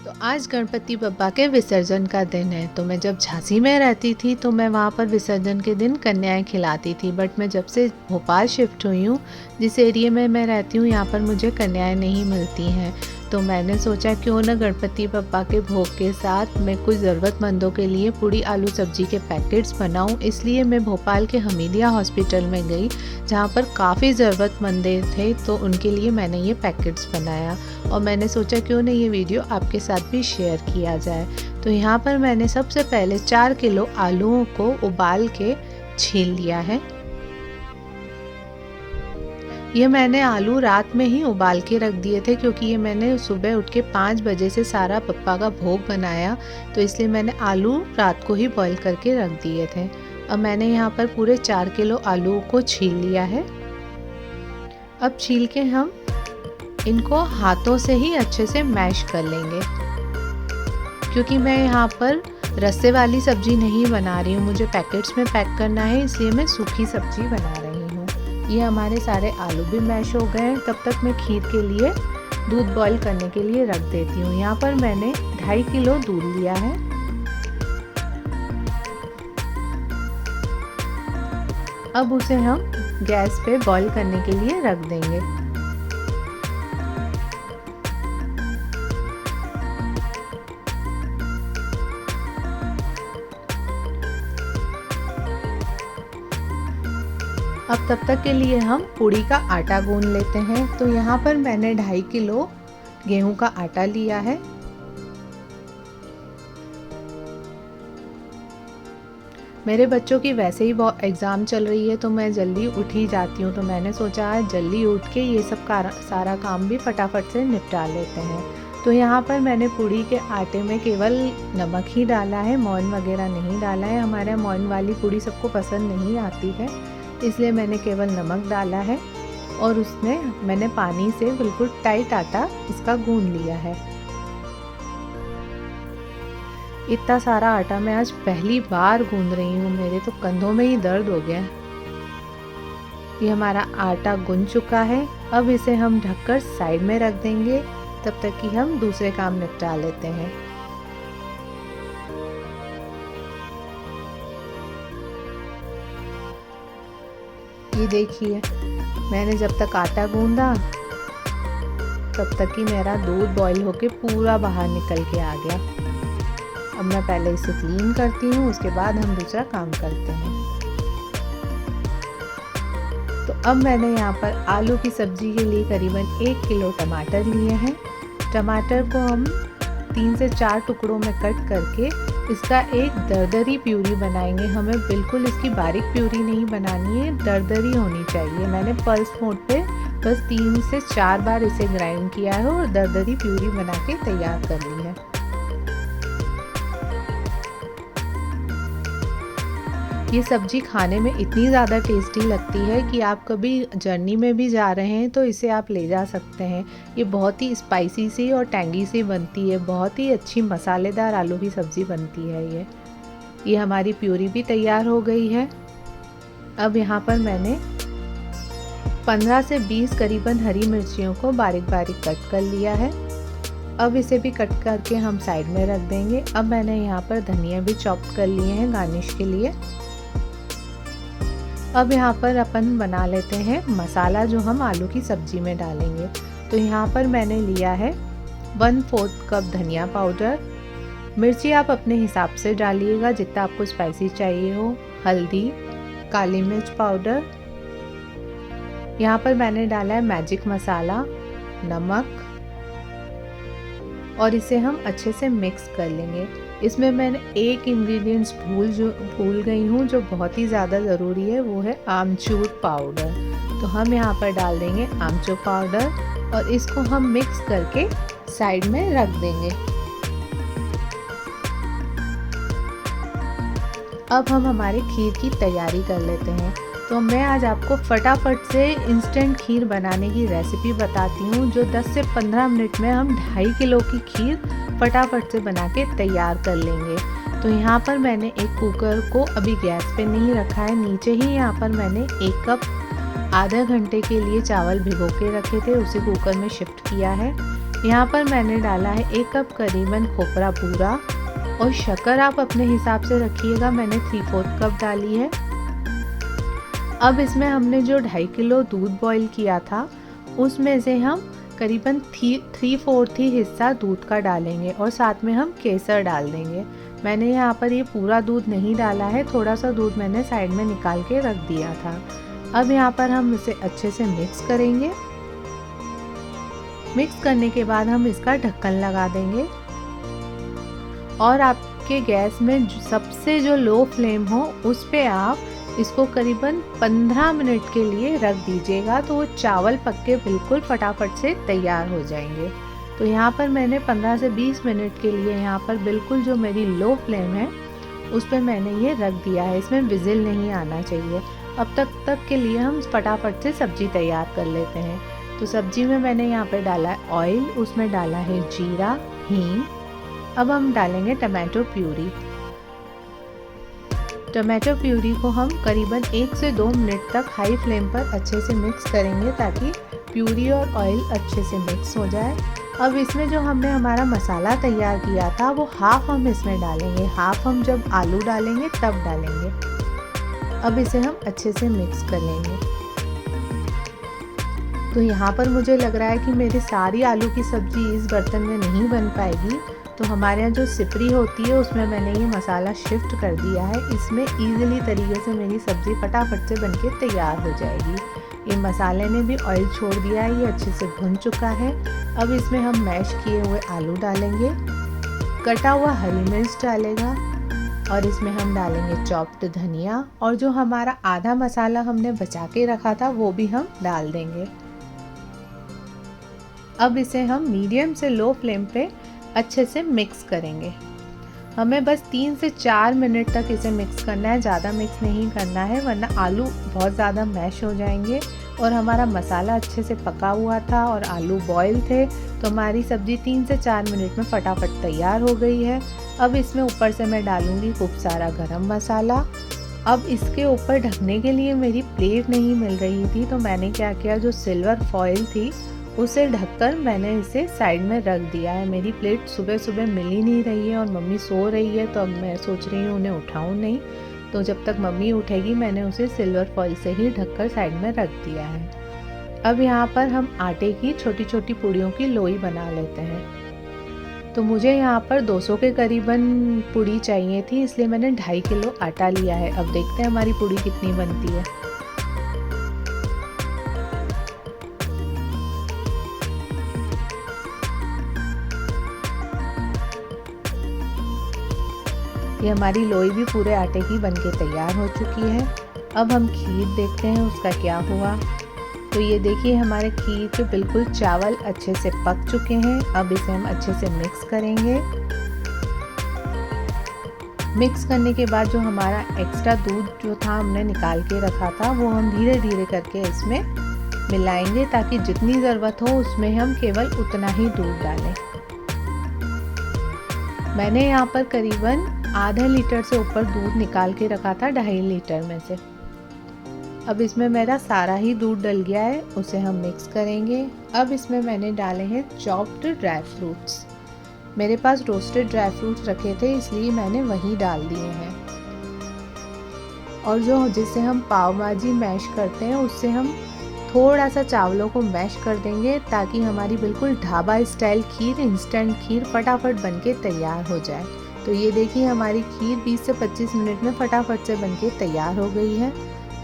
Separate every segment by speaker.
Speaker 1: तो आज गणपति बप्पा के विसर्जन का दिन है। तो मैं जब झांसी में रहती थी तो मैं वहाँ पर विसर्जन के दिन कन्याएं खिलाती थी। बट मैं जब से भोपाल शिफ्ट हुई हूँ, जिस एरिया में मैं रहती हूँ, यहाँ पर मुझे कन्याएं नहीं मिलती हैं। तो मैंने सोचा क्यों ना गणपति बप्पा के भोग के साथ मैं कुछ ज़रूरतमंदों के लिए पूड़ी आलू सब्जी के पैकेट्स बनाऊं। इसलिए मैं भोपाल के हमीदिया हॉस्पिटल में गई, जहाँ पर काफ़ी ज़रूरतमंद थे। तो उनके लिए मैंने ये पैकेट्स बनाया और मैंने सोचा क्यों ना ये वीडियो आपके साथ भी शेयर किया जाए। तो यहाँ पर मैंने सबसे पहले 4 किलो आलूओं को उबाल के छील लिया है। ये मैंने आलू रात में ही उबाल के रख दिए थे, क्योंकि ये मैंने सुबह उठ के 5 बजे से सारा पप्पा का भोग बनाया, तो इसलिए मैंने आलू रात को ही बॉईल करके रख दिए थे। अब मैंने यहाँ पर पूरे 4 किलो आलू को छील लिया है। अब छील के हम इनको हाथों से ही अच्छे से मैश कर लेंगे, क्योंकि मैं यहाँ पर रस्से वाली सब्जी नहीं बना रही हूँ, मुझे पैकेट्स में पैक करना है, इसलिए मैं सूखी सब्जी बना रही हूँ। ये हमारे सारे आलू भी मैश हो गए हैं। तब तक मैं खीर के लिए दूध बॉईल करने के लिए रख देती हूँ। यहाँ पर मैंने 2.5 किलो दूध लिया है। अब उसे हम गैस पे बॉईल करने के लिए रख देंगे। अब तब तक के लिए हम पूड़ी का आटा गूंद लेते हैं। तो यहाँ पर मैंने 2.5 किलो गेहूं का आटा लिया है। मेरे बच्चों की वैसे ही बहुत एग्ज़ाम चल रही है, तो मैं जल्दी उठ ही जाती हूँ। तो मैंने सोचा आज जल्दी उठ के ये सब सारा काम भी फटाफट से निपटा लेते हैं। तो यहाँ पर मैंने पूड़ी के आटे में केवल नमक ही डाला है, मोइन वगैरह नहीं डाला है। हमारे यहाँ मोइन वाली पूड़ी सबको पसंद नहीं आती है, इसलिए मैंने केवल नमक डाला है और उसमें मैंने पानी से बिल्कुल टाइट आटा इसका गूंद लिया है। इतना सारा आटा मैं आज पहली बार गूंद रही हूँ, मेरे तो कंधों में ही दर्द हो गया। ये हमारा आटा गूंद चुका है। अब इसे हम ढककर साइड में रख देंगे, तब तक कि हम दूसरे काम निपटा लेते हैं। ये देखिए, मैंने जब तक आटा गूंदा तब तक कि मेरा दूध बॉईल होके पूरा बाहर निकल के आ गया। अब मैं पहले इसे क्लीन करती हूँ, उसके बाद हम दूसरा काम करते हैं। तो अब मैंने यहाँ पर आलू की सब्जी के लिए करीबन 1 किलो टमाटर लिए हैं। टमाटर को हम 3 से 4 टुकड़ों में कट करके इसका एक दरदरी प्यूरी बनाएंगे। हमें बिल्कुल इसकी बारीक प्यूरी नहीं बनानी है, दरदरी होनी चाहिए। मैंने पल्स मोड पे बस 3 से 4 बार इसे ग्राइंड किया है और दरदरी प्यूरी बना के तैयार कर ली है। ये सब्जी खाने में इतनी ज़्यादा टेस्टी लगती है कि आप कभी जर्नी में भी जा रहे हैं तो इसे आप ले जा सकते हैं। ये बहुत ही स्पाइसी सी और टैंगी सी बनती है, बहुत ही अच्छी मसालेदार आलू की सब्ज़ी बनती है ये हमारी प्यूरी भी तैयार हो गई है। अब यहाँ पर मैंने 15 से 20 करीबन हरी मिर्चियों को बारीक बारीक कट कर लिया है। अब इसे भी कट करके हम साइड में रख देंगे। अब मैंने यहाँ पर धनिया भी चॉप कर लिए हैं गार्निश के लिए। अब यहाँ पर अपन बना लेते हैं मसाला, जो हम आलू की सब्जी में डालेंगे। तो यहाँ पर मैंने लिया है 1/4 कप धनिया पाउडर। मिर्ची आप अपने हिसाब से डालिएगा, जितना आपको स्पाइसी चाहिए हो। हल्दी, काली मिर्च पाउडर, यहाँ पर मैंने डाला है मैजिक मसाला, नमक, और इसे हम अच्छे से मिक्स कर लेंगे। इसमें मैंने एक इंग्रेडिएंट्स भूल गई हूँ, जो बहुत ही ज़्यादा ज़रूरी है, वो है आमचूर पाउडर। तो हम यहाँ पर डाल देंगे आमचूर पाउडर और इसको हम मिक्स करके साइड में रख देंगे। अब हम हमारे खीर की तैयारी कर लेते हैं। तो मैं आज आपको फटाफट से इंस्टेंट खीर बनाने की रेसिपी बताती हूँ, जो 10 से 15 मिनट में हम 2.5 किलो की खीर फटाफट से बना के तैयार कर लेंगे। तो यहाँ पर मैंने एक कुकर को अभी गैस पे नहीं रखा है, नीचे ही यहाँ पर मैंने 1 कप आधा घंटे के लिए चावल भिगो के रखे थे, उसे कुकर में शिफ्ट किया है। यहाँ पर मैंने डाला है 1 कप करीबन खोपरा बूरा और शक्कर आप अपने हिसाब से रखिएगा, मैंने 3/4 कप डाली है। अब इसमें हमने जो 2.5 किलो दूध बॉईल किया था उसमें से हम करीबन 3/4 ही हिस्सा दूध का डालेंगे और साथ में हम केसर डाल देंगे। मैंने यहाँ पर ये पूरा दूध नहीं डाला है, थोड़ा सा दूध मैंने साइड में निकाल के रख दिया था। अब यहाँ पर हम इसे अच्छे से मिक्स करेंगे। मिक्स करने के बाद हम इसका ढक्कन लगा देंगे और आपके गैस में सबसे जो लो फ्लेम हो उस पे आप इसको करीबन 15 मिनट के लिए रख दीजिएगा, तो वो चावल पक के बिल्कुल फटाफट से तैयार हो जाएंगे। तो यहाँ पर मैंने 15 से 20 मिनट के लिए यहाँ पर बिल्कुल जो मेरी लो फ्लेम है उस पर मैंने ये रख दिया है। इसमें विजिल नहीं आना चाहिए। अब तक के लिए हम फटाफट से सब्जी तैयार कर लेते हैं। तो सब्जी में मैंने यहाँ पे डाला है ऑयल, उसमें डाला है जीरा, हींग। अब हम डालेंगे टमाटो प्यूरी। टमाटो प्यूरी को हम करीबन 1 से 2 मिनट तक हाई फ्लेम पर अच्छे से मिक्स करेंगे ताकि प्यूरी और ऑयल अच्छे से मिक्स हो जाए। अब इसमें जो हमने हमारा मसाला तैयार किया था वो हाफ हम इसमें डालेंगे, हाफ हम जब आलू डालेंगे तब डालेंगे। अब इसे हम अच्छे से मिक्स कर लेंगे। तो यहाँ पर मुझे लग रहा है कि मेरी सारी आलू की सब्ज़ी इस बर्तन में नहीं बन पाएगी, तो हमारे यहाँ जो सिपरी होती है उसमें मैंने ये मसाला शिफ्ट कर दिया है। इसमें ईज़िली तरीके से मेरी सब्ज़ी फटाफट से बनके तैयार हो जाएगी। ये मसाले ने भी ऑयल छोड़ दिया है, ये अच्छे से भुन चुका है। अब इसमें हम मैश किए हुए आलू डालेंगे, कटा हुआ हरी मिर्च डालेगा और इसमें हम डालेंगे चॉप्ड धनिया और जो हमारा आधा मसाला हमने बचा के रखा था वो भी हम डाल देंगे। अब इसे हम मीडियम से लो फ्लेम पे अच्छे से मिक्स करेंगे। हमें बस 3 से 4 मिनट तक इसे मिक्स करना है, ज़्यादा मिक्स नहीं करना है वरना आलू बहुत ज़्यादा मैश हो जाएंगे। और हमारा मसाला अच्छे से पका हुआ था और आलू बॉयल थे, तो हमारी सब्ज़ी 3 से 4 मिनट में फटाफट तैयार हो गई है। अब इसमें ऊपर से मैं डालूँगी खूब सारा गरम मसाला। अब इसके ऊपर ढकने के लिए मेरी प्लेट नहीं मिल रही थी, तो मैंने क्या किया, जो सिल्वर फॉइल थी उसे ढककर मैंने इसे साइड में रख दिया है। मेरी प्लेट सुबह सुबह मिल ही नहीं रही है और मम्मी सो रही है, तो अब मैं सोच रही हूँ उन्हें उठाऊँ नहीं, तो जब तक मम्मी उठेगी मैंने उसे सिल्वर फॉइल से ही ढककर साइड में रख दिया है। अब यहाँ पर हम आटे की छोटी छोटी पूड़ियों की लोई बना लेते हैं। तो मुझे यहाँ पर 200 के करीबन पूड़ी चाहिए थी, इसलिए मैंने 2.5 किलो आटा लिया है। अब देखते हैं हमारी पूड़ी कितनी बनती है। ये हमारी लोई भी पूरे आटे की बनके तैयार हो चुकी है। अब हम खीर देखते हैं उसका क्या हुआ। तो ये देखिए हमारे खीर के बिल्कुल चावल अच्छे से पक चुके हैं। अब इसे हम अच्छे से मिक्स करेंगे। मिक्स करने के बाद जो हमारा एक्स्ट्रा दूध जो था हमने निकाल के रखा था वो हम धीरे धीरे करके इसमें मिलाएंगे ताकि जितनी ज़रूरत हो उसमें हम केवल उतना ही दूध डालें। मैंने यहाँ पर करीबन आधा लीटर से ऊपर दूध निकाल के रखा था 2.5 लीटर में से। अब इसमें मेरा सारा ही दूध डल गया है, उसे हम मिक्स करेंगे। अब इसमें मैंने डाले हैं चॉप्ड ड्राई फ्रूट्स। मेरे पास रोस्टेड ड्राई फ्रूट्स रखे थे इसलिए मैंने वही डाल दिए हैं। और जो जिससे हम पाव भाजी मैश करते हैं उससे हम थोड़ा सा चावलों को मैश कर देंगे ताकि हमारी बिल्कुल ढाबा स्टाइल खीर, इंस्टेंट खीर फटाफट बनके तैयार हो जाए। तो ये देखिए हमारी खीर 20 से 25 मिनट में फटाफट से बनके तैयार हो गई है।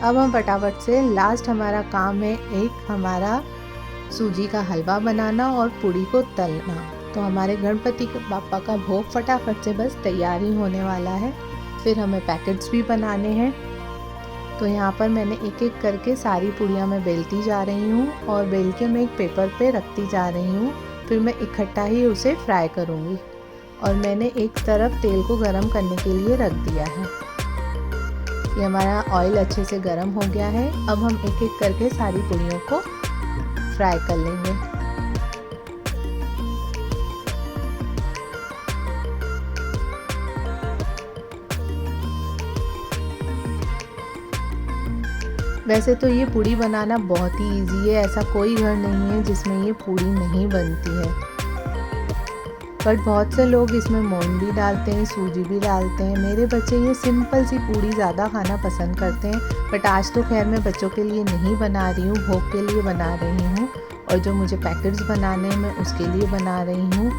Speaker 1: अब हम फटाफट से लास्ट हमारा काम है एक हमारा सूजी का हलवा बनाना और पूड़ी को तलना। तो हमारे गणपति बाप्पा का भोग फटाफट से बस तैयार ही होने वाला है। फिर हमें पैकेट्स भी बनाने हैं। तो यहाँ पर मैंने एक एक करके सारी पूड़ियाँ मैं बेलती जा रही हूँ और बेल के मैं एक पेपर पे रखती जा रही हूँ। फिर मैं इकट्ठा ही उसे फ्राई करूँगी और मैंने एक तरफ तेल को गरम करने के लिए रख दिया है। ये हमारा ऑयल अच्छे से गरम हो गया है। अब हम एक एक करके सारी पूड़ियों को फ्राई कर लेंगे। वैसे तो ये पूड़ी बनाना बहुत ही इजी है, ऐसा कोई घर नहीं है जिसमें ये पूड़ी नहीं बनती है। बट बहुत से लोग इसमें मोन भी डालते हैं, सूजी भी डालते हैं। मेरे बच्चे ये सिंपल सी पूड़ी ज़्यादा खाना पसंद करते हैं, बट आज तो खैर मैं बच्चों के लिए नहीं बना रही हूँ, भोग के लिए बना रही हूँ। और जो मुझे पैकेट्स बनाने हैं मैं उसके लिए बना रही हूँ।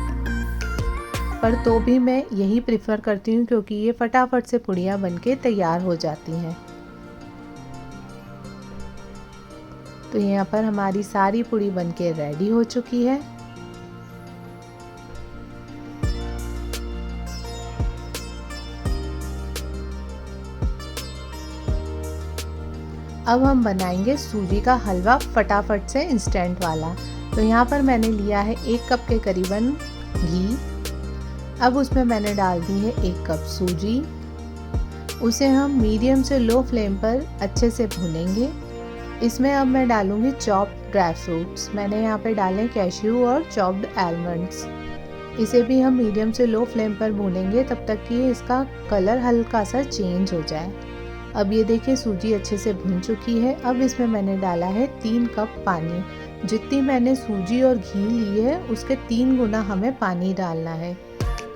Speaker 1: पर तो भी मैं यही प्रेफर करती हूँ क्योंकि ये फटाफट से पूड़ियाँ बनके तैयार हो जाती हैं। तो यहाँ पर हमारी सारी पूड़ी बनके रेडी हो चुकी है। अब हम बनाएंगे सूजी का हलवा फटाफट से इंस्टेंट वाला। तो यहाँ पर मैंने लिया है 1 कप के करीबन घी। अब उसमें मैंने डाल दी है 1 कप सूजी। उसे हम मीडियम से लो फ्लेम पर अच्छे से भूनेंगे। इसमें अब मैं डालूंगी चॉप्ड ड्राई फ्रूट्स। मैंने यहाँ पे डाले कैश्यू और चॉप्ड आलमंड्स। इसे भी हम मीडियम से लो फ्लेम पर भूनेंगे तब तक कि इसका कलर हल्का सा चेंज हो जाए। अब ये देखिए सूजी अच्छे से भून चुकी है। अब इसमें मैंने डाला है 3 कप पानी। जितनी मैंने सूजी और घी ली है उसके 3 गुना हमें पानी डालना है।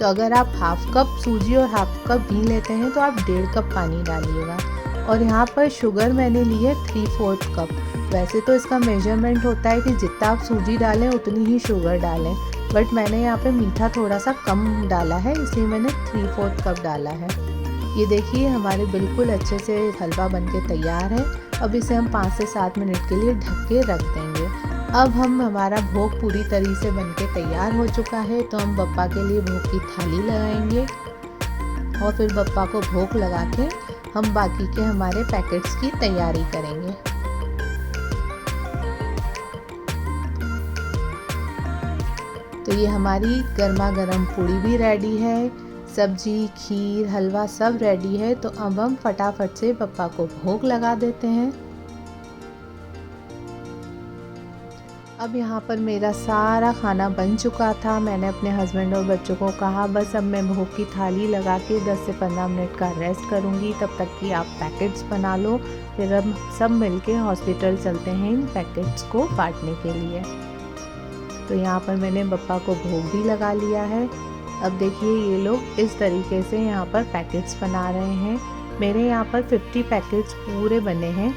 Speaker 1: तो अगर आप हाफ कप सूजी और हाफ कप घी लेते हैं तो आप 1.5 कप पानी डालिएगा। और यहाँ पर शुगर मैंने ली है 3/4 कप। वैसे तो इसका मेजरमेंट होता है कि जितना आप सूजी डालें उतनी ही शुगर डालें, बट मैंने यहाँ पे मीठा थोड़ा सा कम डाला है इसलिए मैंने 3/4 कप डाला है। ये देखिए हमारे बिल्कुल अच्छे से हलवा बनके तैयार है। अब इसे हम 5 से 7 मिनट के लिए ढक के रख देंगे। अब हमारा भोग पूरी तरह से बनके तैयार हो चुका है। तो हम बप्पा के लिए भोग की थाली लगाएंगे और फिर बप्पा को भोग लगा के हम बाकी के हमारे पैकेट्स की तैयारी करेंगे। तो ये हमारी गर्मा गर्म पूड़ी भी रेडी है, सब्जी, खीर, हलवा सब रेडी है। तो अब हम फटाफट से बप्पा को भोग लगा देते हैं। अब यहाँ पर मेरा सारा खाना बन चुका था। मैंने अपने हस्बैंड और बच्चों को कहा बस अब मैं भोग की थाली लगा के 10 से 15 मिनट का रेस्ट करूँगी, तब तक कि आप पैकेट्स बना लो। फिर अब सब मिलके हॉस्पिटल चलते हैं इन पैकेट्स को बांटने के लिए। तो यहाँ पर मैंने बप्पा को भोग भी लगा लिया है। अब देखिए ये लोग इस तरीके से यहाँ पर पैकेट्स बना रहे हैं। मेरे यहाँ पर 50 पैकेट्स पूरे बने हैं,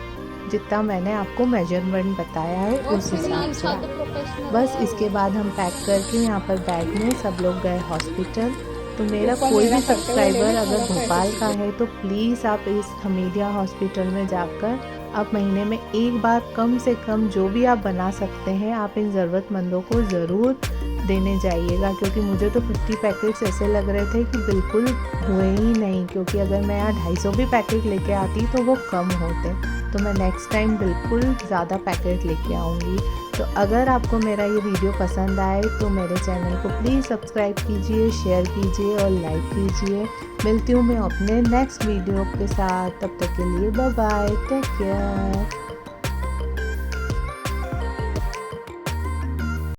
Speaker 1: जितना मैंने आपको मेजरमेंट बताया है उस हिसाब से। बस इसके बाद हम पैक करके यहाँ पर बैग में सब लोग गए हॉस्पिटल। तो मेरा कोई भी सब्सक्राइबर अगर भोपाल का है तो प्लीज़ आप इस हमीदिया हॉस्पिटल में जाकर आप महीने में एक बार कम से कम जो भी आप बना सकते हैं आप इन ज़रूरतमंदों को ज़रूर देने जाइएगा। क्योंकि मुझे तो 50 पैकेट्स ऐसे लग रहे थे कि बिल्कुल हुए ही नहीं, क्योंकि अगर मैं यहाँ 250 भी पैकेट लेके आती तो वो कम होते। तो मैं नेक्स्ट टाइम बिल्कुल ज़्यादा पैकेट लेके आऊँगी। तो अगर आपको मेरा ये वीडियो पसंद आए तो मेरे चैनल को प्लीज़ सब्सक्राइब कीजिए, शेयर कीजिए और लाइक कीजिए। मिलती हूँ मैं अपने नेक्स्ट वीडियो के साथ। तब तक के लिए बाय बाय, टेक केयर।